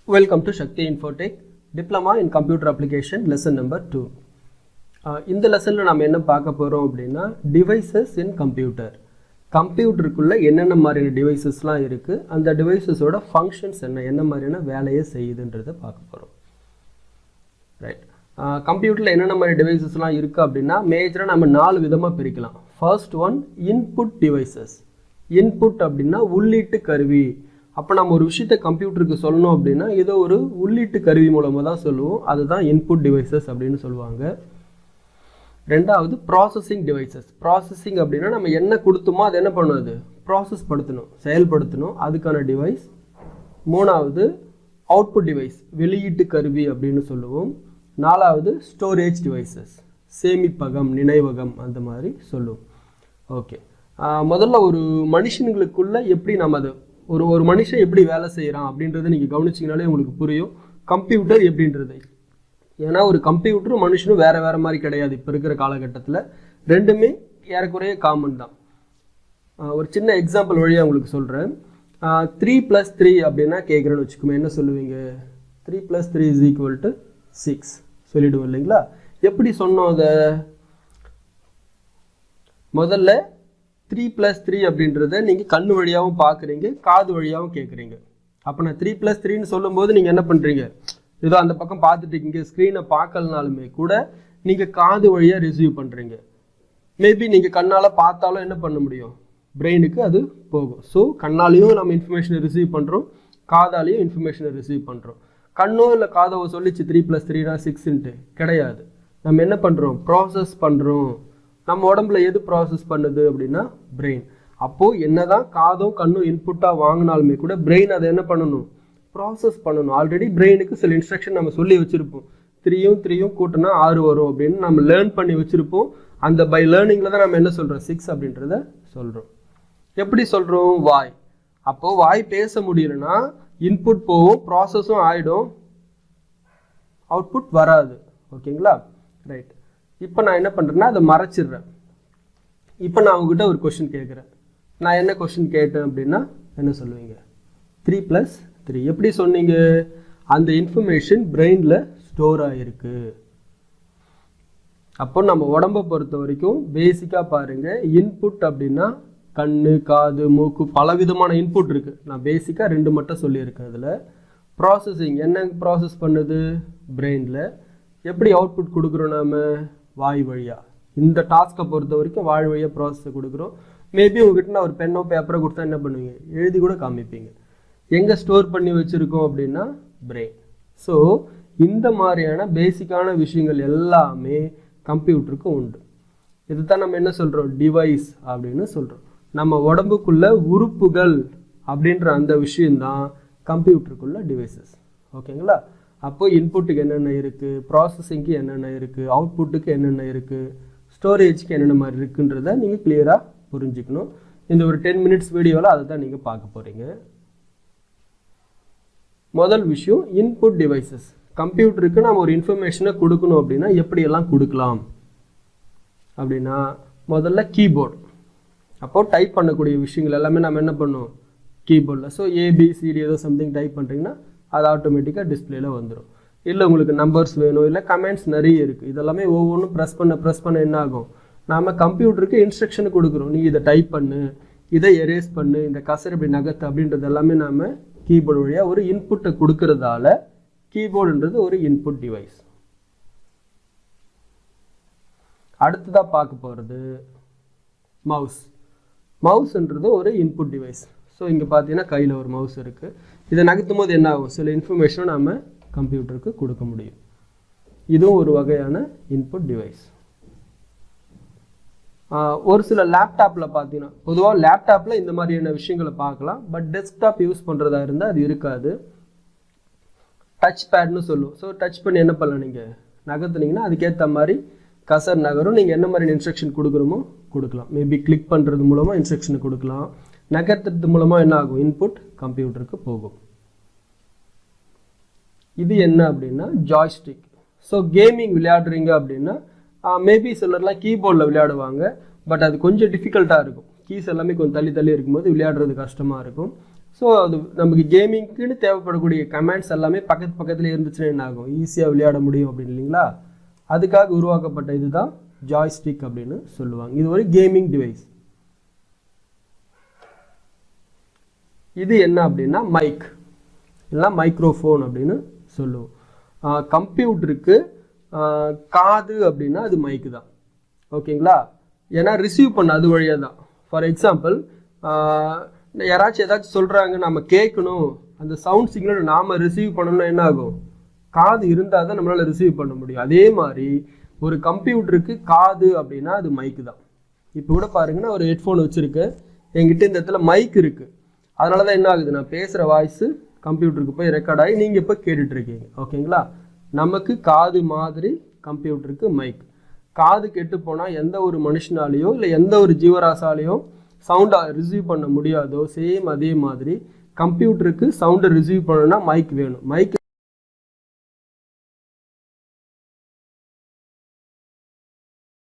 Welcome to Sakthi Infotech, Diploma in Computer Application, lesson number 2. இந்த லெசனில் நம்ம என்ன பார்க்க போகிறோம் அப்படின்னா டிவைசஸ் இன் கம்ப்யூட்டர். கம்ப்யூட்டருக்குள்ளே என்னென்ன மாதிரியான டிவைசஸ்லாம் இருக்குது, அந்த டிவைசஸோட ஃபங்க்ஷன்ஸ் என்ன மாதிரியான வேலையை செய்யுதுன்றதை பார்க்க போகிறோம். ரைட், கம்ப்யூட்டரில் என்னென்ன மாதிரி டிவைசஸ்லாம் இருக்குது அப்படின்னா மேஜராக நம்ம 4 விதமாக பிரிக்கலாம். First one input devices. Input அப்படின்னா உள்ளீட்டு கருவி. அப்போ நம்ம ஒரு விஷயத்தை கம்ப்யூட்டருக்கு சொல்லணும் அப்படின்னா ஏதோ ஒரு உள்ளீட்டு கருவி மூலமாக தான் சொல்லுவோம், அதுதான் இன்புட் டிவைசஸ் அப்படின்னு சொல்லுவாங்க. ரெண்டாவது ப்ராசஸிங் டிவைசஸ். ப்ராசஸிங் அப்படின்னா நம்ம என்ன கொடுத்தோமோ அதை என்ன பண்ணுவது, ப்ராசஸ் படுத்தணும், செயல்படுத்தணும், அதுக்கான டிவைஸ். மூணாவது அவுட்புட் டிவைஸ், வெளியீட்டு கருவி அப்படின்னு சொல்லுவோம். நாலாவது ஸ்டோரேஜ் டிவைசஸ், சேமிப்பகம், நினைவகம், அந்த மாதிரி சொல்லுவோம். ஓகே, முதல்ல ஒரு மனுஷனுங்களுக்குள்ள எப்படி நம்ம அது ஒரு மனுஷன் எப்படி வேலை செய்கிறான் அப்படின்றத நீங்கள் கவனிச்சிங்கனாலே உங்களுக்கு புரியும் கம்ப்யூட்டர் எப்படின்றது. ஏன்னா ஒரு கம்ப்யூட்டரும் மனுஷனும் வேறு வேறு மாதிரி கிடையாது. இப்போ இருக்கிற காலகட்டத்தில் ரெண்டுமே ஏறக்குறைய காமன் தான். ஒரு சின்ன எக்ஸாம்பிள் வழியாக உங்களுக்கு சொல்கிறேன். 3 + 3 அப்படின்னா கேட்குறேன்னு வச்சுக்கோமே, என்ன சொல்லுவீங்க? 3 + 3 = 6 சொல்லிவிடுவோம் இல்லைங்களா? எப்படி சொன்னோம் அதை? முதல்ல 3 + 3 அப்படின்றத நீங்கள் கண்ணு வழியாகவும் பார்க்குறீங்க, காது வழியாகவும் கேட்குறீங்க. அப்போ நான் 3 + 3ன்னு சொல்லும்போது நீங்கள் என்ன பண்ணுறீங்க, ஏதோ அந்த பக்கம் பார்த்துட்டு இருக்கீங்க, ஸ்க்ரீனை பார்க்கலனாலுமே கூட நீங்கள் காது வழியாக ரிசீவ் பண்ணுறீங்க. மேபி நீங்கள் கண்ணால் பார்த்தாலும் என்ன பண்ண முடியும், பிரெயினுக்கு அது போகும். ஸோ கண்ணாலேயும் நம்ம இன்ஃபர்மேஷனை ரிசீவ் பண்ணுறோம், காதாலேயும் இன்ஃபர்மேஷனை ரிசீவ் பண்ணுறோம். கண்ணோ இல்லை காதோ சொல்லிச்சு 3 + 3 = 6ன்ட்டு கிடையாது. நம்ம என்ன பண்ணுறோம், ப்ராசஸ் பண்ணுறோம். நம்ம உடம்புல எது ப்ராசஸ் பண்ணுது அப்படின்னா பிரெயின். அப்போது என்னதான் காதும் கண்ணும் இன்புட்டாக வாங்கினாலுமே கூட பிரெயின் அதை என்ன பண்ணணும், ப்ராசஸ் பண்ணணும். ஆல்ரெடி பிரெயினுக்கு சில இன்ஸ்ட்ரக்ஷன் நம்ம சொல்லி வச்சுருப்போம். 3 கூட்டினா 6 வரும் அப்படின்னு நம்ம லேர்ன் பண்ணி வச்சுருப்போம். அந்த பை லேர்னிங்கில் தான் நம்ம என்ன சொல்கிறோம், 6 அப்படின்றத சொல்கிறோம். எப்படி சொல்கிறோம், வாய். அப்போது வாய் பேச முடியலன்னா இன்புட் போகும், ப்ராசஸும் ஆகிடும், அவுட்புட் வராது. ஓகேங்களா? ரைட். இப்போ நான் என்ன பண்ணுறேன்னா அதை மறைச்சிடுறேன். இப்போ நான் உங்ககிட்ட ஒரு கொஷின் கேட்குறேன். நான் என்ன கொஷின் கேட்டேன் அப்படின்னா என்ன சொல்லுவீங்க, 3 + 3. எப்படி சொன்னீங்க, அந்த இன்ஃபர்மேஷன் பிரெயினில் ஸ்டோர் ஆகிருக்கு. அப்போ நம்ம உடம்பை பொறுத்த வரைக்கும் பேசிக்காக பாருங்கள், இன்புட் அப்படின்னா கண், காது, மூக்கு, பலவிதமான இன்புட் இருக்குது. நான் பேசிக்காக 2 மட்டும் சொல்லியிருக்கேன். அதில் ப்ராசஸிங் என்ன ப்ராசஸ் பண்ணுது, பிரெயினில். எப்படி அவுட்புட் கொடுக்குறோம், நாம் வாய் வழியாக. இந்த டாஸ்க்கை பொறுத்த வரைக்கும் வாய் வழியாக ப்ராசஸை கொடுக்குறோம். மேபி உங்ககிட்ட நான் ஒரு பென்னோ பேப்பரோ கொடுத்தா என்ன பண்ணுவீங்க, எழுதி கூட காமிப்பீங்க. எங்கே ஸ்டோர் பண்ணி வச்சுருக்கோம் அப்படின்னா பிரெயின். ஸோ இந்த மாதிரியான பேசிக்கான விஷயங்கள் எல்லாமே கம்ப்யூட்டருக்கு உண்டு. இதுதான் நம்ம என்ன சொல்கிறோம், டிவைஸ் அப்படின்னு சொல்கிறோம். நம்ம உடம்புக்குள்ள உறுப்புகள் அப்படின்ற அந்த விஷயந்தான் கம்ப்யூட்டருக்குள்ள டிவைசஸ். ஓகேங்களா? அப்போ இன்புட்டுக்கு என்னென்ன இருக்குது, ப்ராசஸிங்க்கு என்னென்ன இருக்குது, அவுட்புட்டுக்கு என்னென்ன இருக்குது, ஸ்டோரேஜ்க்கு என்னென்ன மாதிரி இருக்குன்றதை நீங்கள் கிளியராக புரிஞ்சுக்கணும். இந்த ஒரு 10 மினிட்ஸ் வீடியோவில் அதை தான் நீங்கள் பார்க்க போகிறீங்க. முதல் விஷயம், இன்புட் டிவைசஸ். கம்ப்யூட்டருக்கு நம்ம ஒரு இன்ஃபர்மேஷனை கொடுக்கணும் அப்படின்னா எப்படியெல்லாம் கொடுக்கலாம் அப்படின்னா, முதல்ல கீபோர்டு. அப்போது டைப் பண்ணக்கூடிய விஷயங்கள் எல்லாமே நம்ம என்ன பண்ணுவோம், கீபோர்டில். ஸோ ABCD ஏதோ சம்திங் டைப் பண்ணுறீங்கன்னா அது ஆட்டோமேட்டிக்காக டிஸ்பிளேல வந்துடும். இல்லை உங்களுக்கு நம்பர்ஸ் வேணும், இல்லை கமெண்ட்ஸ் நிறைய இருக்குது, இதெல்லாமே ஒவ்வொன்றும் ப்ரெஸ் பண்ண என்ன ஆகும், நாம் கம்ப்யூட்டருக்கு இன்ஸ்ட்ரக்ஷன் கொடுக்குறோம். நீ இதை டைப் பண்ணு, இதை எரேஸ் பண்ணு, இந்த கசர் இப்படி நகர்த்து அப்படின்றது எல்லாமே நாம் கீபோர்டு வழியாக ஒரு இன்புட்டை கொடுக்கறதால கீபோர்டுன்றது ஒரு இன்புட் டிவைஸ். அடுத்ததாக பார்க்க போகிறது மவுஸ். மவுஸ்ன்றது ஒரு இன்புட் டிவைஸ். ஸோ இங்கே பார்த்தீங்கன்னா கையில் ஒரு மவுஸ் இருக்குது. இதை நகர்த்தும் போது என்ன ஆகும், சில இன்ஃபர்மேஷனை நம்ம கம்ப்யூட்டருக்கு கொடுக்க முடியும். இதுவும் ஒரு வகையான இன்புட் டிவைஸ். ஒரு சில லேப்டாப்பில் பார்த்தீங்கன்னா, பொதுவாக லேப்டாப்பில் இந்த மாதிரியான விஷயங்களை பார்க்கலாம். பட் டெஸ்க்டாப் யூஸ் பண்ணுறதா இருந்தால் அது இருக்காது. டச் பேட்னு சொல்லுவோம். ஸோ டச் பண்ணி என்ன பண்ணலாம், நீங்கள் நகர்த்துனீங்கன்னா அதுக்கேற்ற மாதிரி கசர் நகரும். நீங்கள் என்ன மாதிரி இன்ஸ்ட்ரக்ஷன் கொடுக்குறோமோ கொடுக்கலாம். மேபி கிளிக் பண்ணுறது மூலமாக இன்ஸ்ட்ரக்ஷனை கொடுக்கலாம். நகர்த்துறது மூலமாக என்ன ஆகும், இன்புட் கம்ப்யூட்டருக்கு போகும். இது என்ன அப்படின்னா ஜாய்ஸ்டிக். ஸோ கேமிங் விளையாடுறீங்க அப்படின்னா மேபி சிலர்லாம் கீபோர்டில் விளையாடுவாங்க. பட் அது கொஞ்சம் டிஃபிகல்ட்டாக இருக்கும். கீஸ் எல்லாமே கொஞ்சம் தள்ளி இருக்கும்போது விளையாடுறது கஷ்டமாக இருக்கும். ஸோ அது நமக்கு கேமிங்க்குன்னு தேவைப்படக்கூடிய கமாண்ட்ஸ் எல்லாமே பக்கத்தில் இருந்துச்சுன்னா என்ன ஆகும், ஈஸியாக விளையாட முடியும் அப்படின்னு இல்லைங்களா. அதுக்காக உருவாக்கப்பட்ட இதுதான் ஜாய்ஸ்டிக் அப்படின்னு சொல்லுவாங்க. இது ஒரு கேமிங் டிவைஸ். இது என்ன அப்படின்னா மைக் இல்லைனா மைக்ரோஃபோன் அப்படின்னு சொல்லுவோம். கம்ப்யூட்டருக்கு காது அப்படின்னா அது மைக்கு தான். ஓகேங்களா. ஏன்னா ரிசீவ் பண்ண அது வழியாக தான். ஃபார் எக்ஸாம்பிள் யாராச்சும் ஏதாச்சும் சொல்கிறாங்க, நம்ம கேட்கணும், அந்த சவுண்ட் சிக்னல் நாம் ரிசீவ் பண்ணணும்னா என்ன ஆகும், காது இருந்தால் தான் நம்மளால் ரிசீவ் பண்ண முடியும். அதே மாதிரி ஒரு கம்ப்யூட்டருக்கு காது அப்படின்னா அது மைக்கு தான். இப்போ கூட பாருங்கன்னா ஒரு ஹெட்ஃபோன் வச்சுருக்கு, என்கிட்ட இந்த இடத்துல மைக் இருக்குது. அதனால தான் என்ன ஆகுது, நான் பேசுகிற வாய்ஸு கம்ப்யூட்டருக்கு போய் ரெக்கார்ட் ஆகி நீங்கள் இப்போ கேட்டுட்ருக்கீங்க. ஓகேங்களா. நமக்கு காது மாதிரி கம்ப்யூட்டருக்கு மைக். காது கெட்டு போனால் எந்த ஒரு மனுஷனாலேயோ இல்லை எந்த ஒரு ஜீவராசாலேயோ சவுண்டை ரிசீவ் பண்ண முடியாதோ, சேம் அதே மாதிரி கம்ப்யூட்டருக்கு சவுண்டை ரிசீவ் பண்ணணும்னா மைக் வேணும். மைக்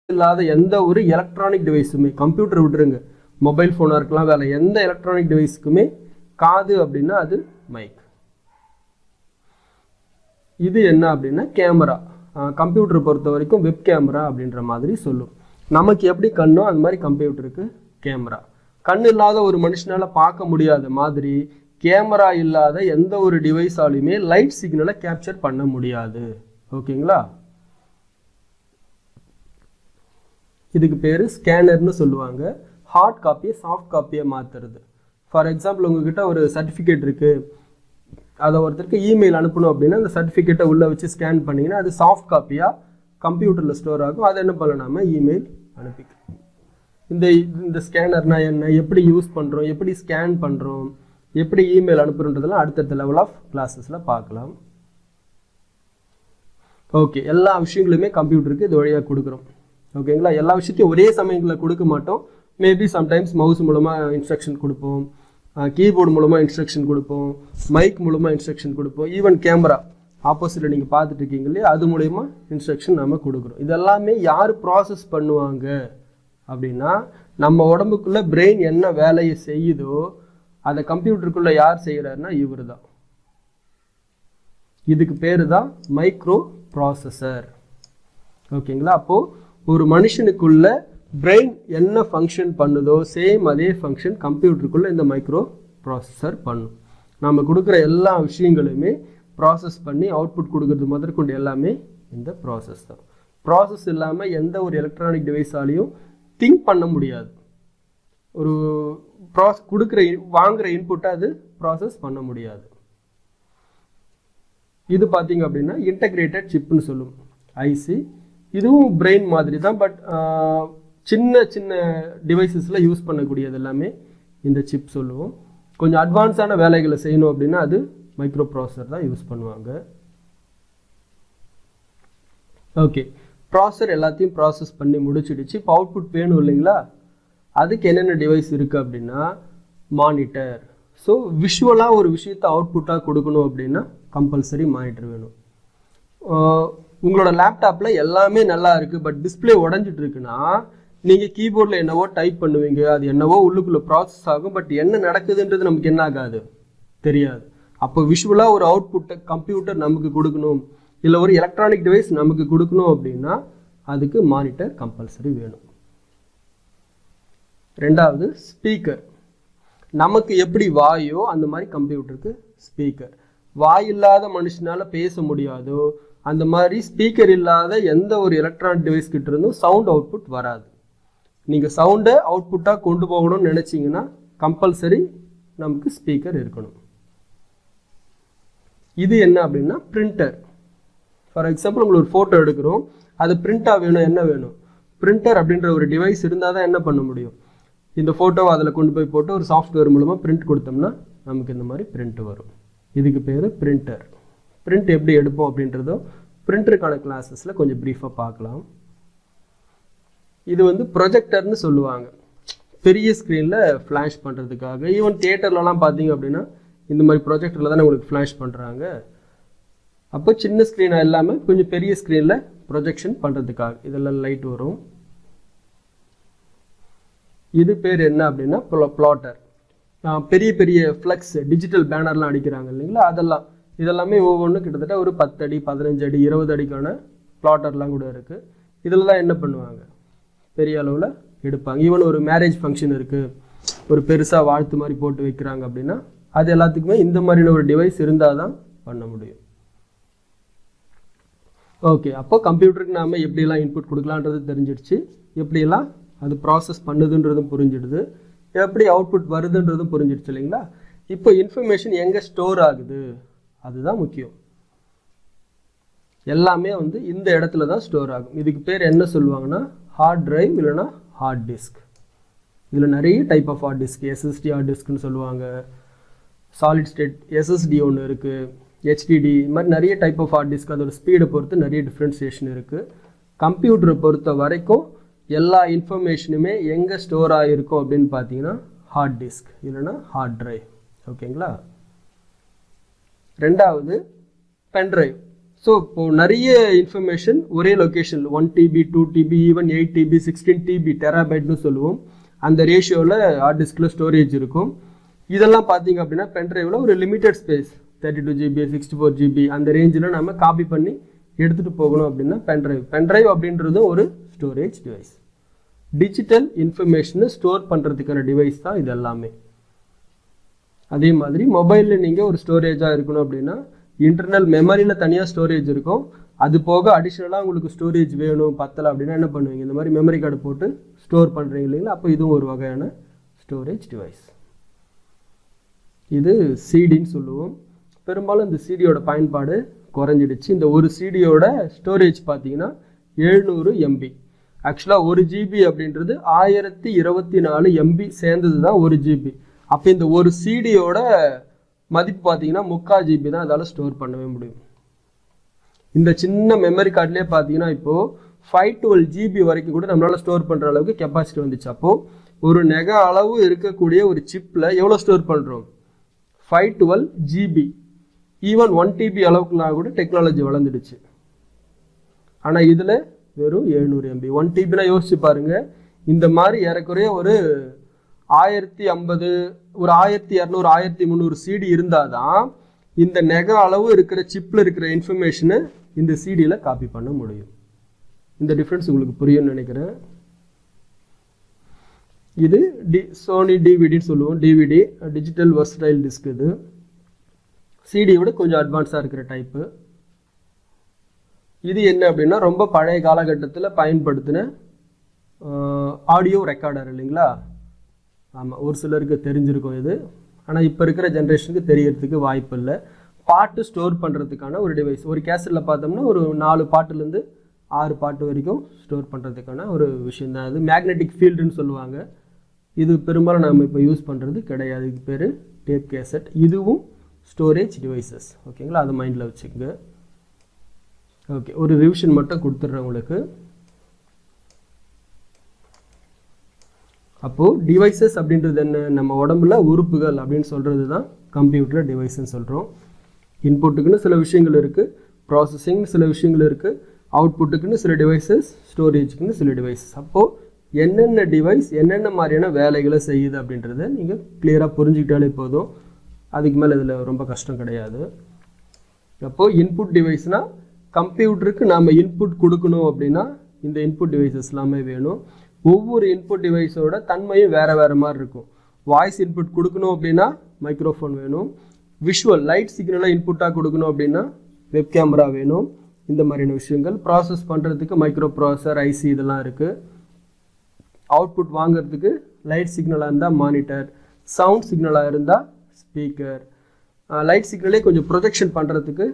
இல்லாத எந்த ஒரு எலக்ட்ரானிக் டிவைஸுமே, கம்ப்யூட்டர் விட்டுருங்க, மொபைல் ஃபோனாக இருக்கலாம், வேலை எந்த எலக்ட்ரானிக் டிவைஸுக்குமே காது அப்படின்னா அது மைக். இது என்ன அப்படின்னா கேமரா. கம்ப்யூட்டர் பொறுத்த வரைக்கும் வெப் கேமரா அப்படின்ற மாதிரி சொல்லும். நமக்கு எப்படி கண்ணோ அந்த மாதிரி கம்ப்யூட்டருக்கு கேமரா. கண் இல்லாத ஒரு மனுஷனால் பார்க்க முடியாத மாதிரி கேமரா இல்லாத எந்த ஒரு டிவைஸாலையுமே லைட் சிக்னலை கேப்சர் பண்ண முடியாது. ஓகேங்களா. இதுக்கு பேர் ஸ்கேனர்னு சொல்லுவாங்க. ஹார்ட் காப்பியை சாஃப்ட் காப்பியை மாற்றுறது. ஃபார் எக்ஸாம்பிள் உங்ககிட்ட ஒரு சர்டிஃபிகேட் இருக்குது, அதை ஒருத்தருக்கு இமெயில் அனுப்பணும் அப்படின்னா அந்த சர்டிஃபிகேட்டை உள்ளே வச்சு ஸ்கேன் பண்ணிங்கன்னா அது சாஃப்ட் காப்பியாக கம்ப்யூட்டரில் ஸ்டோர் ஆகும். அதை என்ன பண்ணலாமா, இமெயில் அனுப்பிக்கலாம். இந்த ஸ்கேனர்னா என்ன, எப்படி யூஸ் பண்ணுறோம், எப்படி ஸ்கேன் பண்ணுறோம், எப்படி இமெயில் அனுப்புறதுலாம் அடுத்தடுத்த லெவல் ஆஃப் கிளாஸஸில் பார்க்கலாம். ஓகே, எல்லா விஷயங்களுமே கம்ப்யூட்டருக்கு இது வழியாக கொடுக்குறோம். ஓகேங்களா. எல்லா விஷயத்தையும் ஒரே சமயங்களில் கொடுக்க மாட்டோம். மேபி சம்டைம்ஸ் மவுஸ் மூலமாக இன்ஸ்ட்ரக்ஷன் கொடுப்போம், கீபோர்டு மூலமாக இன்ஸ்ட்ரக்ஷன் கொடுப்போம், மைக் மூலமாக இன்ஸ்ட்ரக்ஷன் கொடுப்போம், ஈவன் கேமரா ஆப்போசிட்டில் நீங்கள் பார்த்துட்டு இருக்கீங்க இல்லையா, அது மூலயமா இன்ஸ்ட்ரக்ஷன் நம்ம கொடுக்குறோம். இதெல்லாமே யார் ப்ராசஸ் பண்ணுவாங்க அப்படின்னா, நம்ம உடம்புக்குள்ளே பிரெயின் என்ன வேலையை செய்யுதோ அதை கம்ப்யூட்டருக்குள்ளே யார் செய்கிறாருன்னா இவர் தான். இதுக்கு பேர் தான் மைக்ரோ ப்ராசஸர். ஓகேங்களா. அப்போது ஒரு மனுஷனுக்குள்ள பிரெயின் என்ன ஃபங்க்ஷன் பண்ணுதோ சேம் அதே ஃபங்க்ஷன் கம்ப்யூட்டருக்குள்ளே இந்த மைக்ரோ ப்ராசஸர் பண்ணும். நம்ம கொடுக்குற எல்லா விஷயங்களுமே ப்ராசஸ் பண்ணி அவுட்புட் கொடுக்கறது முதற்கொண்டு எல்லாமே இந்த ப்ராசஸ் தான். ப்ராசஸ் இல்லாமல் எந்த ஒரு எலக்ட்ரானிக் டிவைஸாலையும் திங்க் பண்ண முடியாது. ஒரு வாங்குகிற இன்புட்டை அது ப்ராசஸ் பண்ண முடியாது. இது பார்த்தீங்க அப்படின்னா இன்டகிரேட்டட் சிப்னு சொல்லும், ஐசி. இதுவும் பிரெயின் மாதிரி தான், பட் சின்ன சின்ன டிவைசஸில் யூஸ் பண்ணக்கூடியது எல்லாமே இந்த சிப் சொல்லுவோம். கொஞ்சம் அட்வான்ஸான வேலைகளை செய்யணும் அப்படின்னா அது மைக்ரோ ப்ராசஸர் தான் யூஸ் பண்ணுவாங்க. ஓகே, ப்ராசஸர் எல்லாத்தையும் ப்ராசஸ் பண்ணி முடிச்சிடுச்சு. இப்போ அவுட்புட் வேணும் இல்லைங்களா, அதுக்கு என்னென்ன டிவைஸ் இருக்குது அப்படின்னா மானிட்டர். ஸோ விஷுவலாக ஒரு விஷயத்தை அவுட்புட்டாக கொடுக்கணும் அப்படின்னா கம்பல்சரி மானிட்டர் வேணும். உங்களோட லேப்டாப்பில் எல்லாமே நல்லா இருக்குது, பட் டிஸ்பிளே உடஞ்சிட்டு இருக்குன்னா நீங்கள் கீபோர்டில் என்னவோ டைப் பண்ணுவீங்க, அது என்னவோ உள்ளுக்குள்ளே ப்ராசஸ் ஆகும், பட் என்ன நடக்குதுன்றது நமக்கு என்ன ஆகாது, தெரியாது. அப்போ விஷுவலாக ஒரு அவுட்புட்டை கம்ப்யூட்டர் நமக்கு கொடுக்கணும், இல்லை ஒரு எலக்ட்ரானிக் டிவைஸ் நமக்கு கொடுக்கணும் அப்படின்னா அதுக்கு மானிட்டர் கம்பல்சரி வேணும். ரெண்டாவது ஸ்பீக்கர். நமக்கு எப்படி வாயோ அந்த மாதிரி கம்ப்யூட்டருக்கு ஸ்பீக்கர். வாய் இல்லாத மனுஷனால் பேச முடியாதோ அந்த மாதிரி ஸ்பீக்கர் இல்லாத எந்த ஒரு எலக்ட்ரானிக் டிவைஸ் கிட்ட இருந்தும் சவுண்ட் அவுட்புட் வராது. நீங்கள் சவுண்டை அவுட்புட்டாக கொண்டு போகணும்னு நினச்சிங்கன்னா கம்பல்சரி நமக்கு ஸ்பீக்கர் இருக்கணும். இது என்ன அப்படின்னா பிரிண்டர். ஃபார் எக்ஸாம்பிள் உங்களுக்கு ஒரு ஃபோட்டோ எடுக்கிறோம், அது பிரிண்டாக வேணும், என்ன வேணும், பிரிண்டர் அப்படின்ற ஒரு டிவைஸ் இருந்தால் தான் என்ன பண்ண முடியும், இந்த ஃபோட்டோவை அதில் கொண்டு போய் போட்டு ஒரு சாஃப்ட்வேர் மூலமாக பிரிண்ட் கொடுத்தோம்னா நமக்கு இந்த மாதிரி பிரிண்ட் வரும். இதுக்கு பேர் பிரிண்டர். பிரிண்ட் எப்படி எடுப்போம் அப்படின்றதோ பிரிண்டருக்கான கிளாஸஸில் கொஞ்சம் ப்ரீஃபாக பார்க்கலாம். இது வந்து ப்ரொஜெக்டர்னு சொல்லுவாங்க, பெரிய ஸ்க்ரீனில் ஃப்ளாஷ் பண்ணுறதுக்காக. ஈவன் தியேட்டர்லலாம் பார்த்தீங்க அப்படின்னா இந்த மாதிரி ப்ரொஜெக்டரில் தானே உங்களுக்கு ஃப்ளாஷ் பண்ணுறாங்க. அப்போ சின்ன ஸ்க்ரீனாக இல்லாமல் கொஞ்சம் பெரிய ஸ்க்ரீனில் ப்ரொஜெக்ஷன் பண்ணுறதுக்காக இதெல்லாம் லைட் வரும். இது பேர் என்ன அப்படின்னா ப்ளாட்டர். பெரிய பெரிய ஃப்ளெக்ஸ் டிஜிட்டல் பேனர்லாம் அடிக்கிறாங்க இல்லைங்களா, இதெல்லாமே ஒவ்வொன்றும் கிட்டத்தட்ட ஒரு 10 அடி 15 அடி 20 அடிக்கான பிளாட்டர்லாம் கூட இருக்குது. இதில் தான் என்ன பண்ணுவாங்க, பெரிய அளவில் எடுப்பாங்க. ஈவன் ஒரு மேரேஜ் ஃபங்க்ஷன் இருக்குது, ஒரு பெருசாக வாழ்த்து மாதிரி போட்டு வைக்கிறாங்க அப்படின்னா அது எல்லாத்துக்குமே இந்த மாதிரியான ஒரு டிவைஸ் இருந்தால் தான் பண்ண முடியும். ஓகே, அப்போ கம்ப்யூட்டருக்கு நாம் எப்படியெல்லாம் இன்புட் கொடுக்கலான்றது தெரிஞ்சிடுச்சு, எப்படியெல்லாம் அது ப்ராசஸ் பண்ணுதுன்றதும் புரிஞ்சிடுது, எப்படி அவுட்புட் வருதுன்றதும் புரிஞ்சிடுச்சு இல்லைங்களா. இப்போ இன்ஃபர்மேஷன் எங்கே ஸ்டோர் ஆகுது அதுதான் முக்கியம். எல்லாமே வந்து இந்த இடத்துல தான் ஸ்டோர் ஆகும். இதுக்கு பேர் என்ன சொல்லுவாங்கன்னா ஹார்ட் டிரைவ் இல்லைனா ஹார்ட் டிஸ்க். இதில் நிறைய type of hard disk, SSD hard டிஸ்க்னு சொல்லுவாங்க, சாலிட் ஸ்டேட் எஸ்எஸ்டி ஒன்று இருக்குது, ஹெச்டிடி, இது மாதிரி நிறைய டைப் ஆஃப் ஹார்ட் டிஸ்க். அதோட ஸ்பீடை பொறுத்து நிறைய டிஃப்ரென்சியேஷன் இருக்குது. கம்ப்யூட்டரை பொறுத்த வரைக்கும் எல்லா இன்ஃபர்மேஷனுமே எங்கே ஸ்டோர் ஆகிருக்கும் அப்படின்னு பார்த்தீங்கன்னா ஹார்ட் டிஸ்க் இல்லைனா ஹார்ட் டிரைவ். ஓகேங்களா. ரெண்டாவது பென் டிரைவ். ஸோ இப்போது நிறைய இன்ஃபர்மேஷன் ஒரே லொக்கேஷனில் 1 TB 2 TB even 8 TB 16 TB டெராபைட்னு சொல்லுவோம், அந்த ரேஷியோவில் ஹார்ட் டிஸ்கில் ஸ்டோரேஜ் இருக்கும். இதெல்லாம் பார்த்தீங்க அப்படின்னா பென் டிரைவில் ஒரு லிமிட்டட் ஸ்பேஸ் 32 GB 64 GB அந்த ரேஞ்சில் நம்ம காப்பி பண்ணி எடுத்துகிட்டு போகணும் அப்படின்னா பென் டிரைவ் அப்படின்றது ஒரு ஸ்டோரேஜ் டிவைஸ். டிஜிட்டல் இன்ஃபர்மேஷனை ஸ்டோர் பண்ணுறதுக்கான டிவைஸ் தான் இது எல்லாமே. அதே மாதிரி மொபைலில் நீங்கள் ஒரு ஸ்டோரேஜாக இருக்கணும் அப்படின்னா இன்டர்னல் மெமரியில் தனியாக ஸ்டோரேஜ் இருக்கும், அது போக அடிஷ்னலாக உங்களுக்கு ஸ்டோரேஜ் வேணும் பத்தலை அப்படின்னா என்ன பண்ணுவீங்க, இந்த மாதிரி மெமரி கார்டு போட்டு ஸ்டோர் பண்ணுறீங்க இல்லைங்களா, அப்போ இதுவும் ஒரு வகையான ஸ்டோரேஜ் டிவைஸ். இது சிடின்னு சொல்லுவோம். பெரும்பாலும் இந்த சிடியோட பயன்பாடு குறைஞ்சிடுச்சு. இந்த ஒரு சிடியோட ஸ்டோரேஜ் பார்த்தீங்கன்னா 700 MB. ஆக்சுவலாக 1 GB அப்படின்றது 1024 MB சேர்ந்தது தான் 1 GB. அப்போ இந்த ஒரு சிடியோட மதிப்பு பார்த்தீங்கன்னா 3/4 GB தான் அதால் ஸ்டோர் பண்ணவே முடியும். இந்த சின்ன மெமரி கார்ட்லேயே பார்த்தீங்கன்னா இப்போது 512 GB வரைக்கும் கூட நம்மளால் ஸ்டோர் பண்ணுற அளவுக்கு கெப்பாசிட்டி வந்துச்சு. அப்போது ஒரு நெகா அளவு இருக்கக்கூடிய ஒரு சிப்பில் எவ்வளோ ஸ்டோர் பண்ணுறோம், 512 GB. ஈவன் 1 TB அளவுக்குலாம் கூட டெக்னாலஜி வளர்ந்துடுச்சு. ஆனால் இதில் வெறும் 700 MB. 1 TBனா யோசிச்சு பாருங்கள், இந்த மாதிரி ஏறக்குறைய ஒரு 1050 ஒரு 1200 1300 சிடி இருந்தால் தான் இந்த நெகா அளவு இருக்கிற சிப்பில் இருக்கிற இன்ஃபர்மேஷனை இந்த சிடியில் காப்பி பண்ண முடியும். இந்த டிஃப்ரென்ஸ் உங்களுக்கு புரியும்னு நினைக்கிறேன். இது சோனி டிவிடின்னு சொல்லுவோம், டிவிடி டிஜிட்டல் வெர்சடைல் டிஸ்க். இது சிடியை விட கொஞ்சம் அட்வான்ஸாக இருக்கிற டைப்பு. இது என்ன அப்படின்னா ரொம்ப பழைய காலகட்டத்தில் பயன்படுத்தின ஆடியோ ரெக்கார்டர் இல்லைங்களா. ஆமாம், ஒரு சிலருக்கு தெரிஞ்சிருக்கும் இது, ஆனால் இப்போ இருக்கிற ஜென்ரேஷனுக்கு தெரியறதுக்கு வாய்ப்பு இல்லை. பாட்டு ஸ்டோர் பண்ணுறதுக்கான ஒரு டிவைஸ். ஒரு கேசட்டில் பார்த்தோம்னா ஒரு 4 பாட்டுலேருந்து 6 பாட்டு வரைக்கும் ஸ்டோர் பண்ணுறதுக்கான ஒரு விஷயம் தான். அது மேக்னெட்டிக் ஃபீல்டுன்னு சொல்லுவாங்க. இது பெரும்பாலும் நம்ம இப்போ யூஸ் பண்ணுறது கிடையாது. இதுக்கு பேர் டேப் கேசட். இதுவும் ஸ்டோரேஜ் டிவைசஸ். ஓகேங்களா, அதை மைண்டில் வச்சுக்கோங்க. ஓகே, ஒரு ரிவிஷன் மட்டும் கொடுத்துட்றேன் உங்களுக்கு. அப்போது டிவைசஸ் அப்படின்றது என்ன, நம்ம உடம்புல உறுப்புகள் அப்படின்னு சொல்கிறது தான் கம்ப்யூட்டர் டிவைஸ்ன்னு சொல்கிறோம். இன்புட்டுக்குன்னு சில விஷயங்கள் இருக்குது, ப்ராசஸிங்னு சில விஷயங்கள் இருக்குது, அவுட்புட்டுக்குன்னு சில டிவைசஸ், ஸ்டோரேஜுக்குன்னு சில டிவைசஸ். அப்போது என்னென்ன டிவைஸ் என்னென்ன மாதிரியான வேலைகளை செய்யுது அப்படின்றத நீங்கள் கிளியராக புரிஞ்சுக்கிட்டாலே போதும். அதுக்கு மேலே இதில் ரொம்ப கஷ்டம் கிடையாது. அப்போது இன்புட் டிவைஸ்னால் கம்ப்யூட்டருக்கு நாம் இன்புட் கொடுக்கணும் அப்படின்னா இந்த இன்புட் டிவைசஸ் எல்லாமே வேணும். ஒவ்வொரு இன்புட் டிவைஸோட தன்மையும் வேறு வேறு மாதிரி இருக்கும். வாய்ஸ் இன்புட் கொடுக்கணும் அப்படின்னா மைக்ரோஃபோன் வேணும். விஷுவல் லைட் சிக்னலை இன்புட்டாக கொடுக்கணும் அப்படின்னா வெப் கேமரா வேணும். இந்த மாதிரியான விஷயங்கள் ப்ராசஸ் பண்ணுறதுக்கு மைக்ரோ ப்ராசஸர், ஐசி இதெல்லாம் இருக்குது. அவுட்புட் வாங்கிறதுக்கு லைட் சிக்னலாக இருந்தால் மானிட்டர், சவுண்ட் சிக்னலாக இருந்தால் ஸ்பீக்கர், லைட் சிக்னலே கொஞ்சம் ப்ரொஜெக்ஷன் பண்ணுறதுக்கு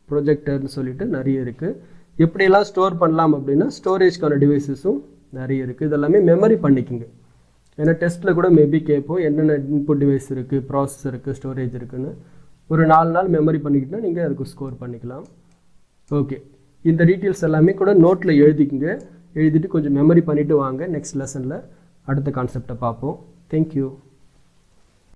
ப்ரொஜெக்டர்னு சொல்லிட்டு நிறைய இருக்குது. எப்படியெல்லாம் ஸ்டோர் பண்ணலாம் அப்படின்னா ஸ்டோரேஜ்க்கான டிவைசஸும் நிறைய இருக்குது. இதெல்லாமே மெமரி பண்ணிக்கோங்க. ஏன்னா டெஸ்ட்டில் கூட மேபி கேட்போம் என்னென்ன இன்புட் டிவைஸ் இருக்குது, ப்ராசஸர் இருக்குது, ஸ்டோரேஜ் இருக்குதுன்னு. ஒரு 4 நாள் மெமரி பண்ணிக்கிட்டால் நீங்கள் அதுக்கு ஸ்கோர் பண்ணிக்கலாம். ஓகே, இந்த டீட்டெயில்ஸ் எல்லாமே கூட நோட்டில் எழுதிக்குங்க. எழுதிட்டு கொஞ்சம் மெமரி பண்ணிவிட்டு வாங்க. நெக்ஸ்ட் லெசனில் அடுத்த கான்செப்டை பார்ப்போம். தேங்க்யூ.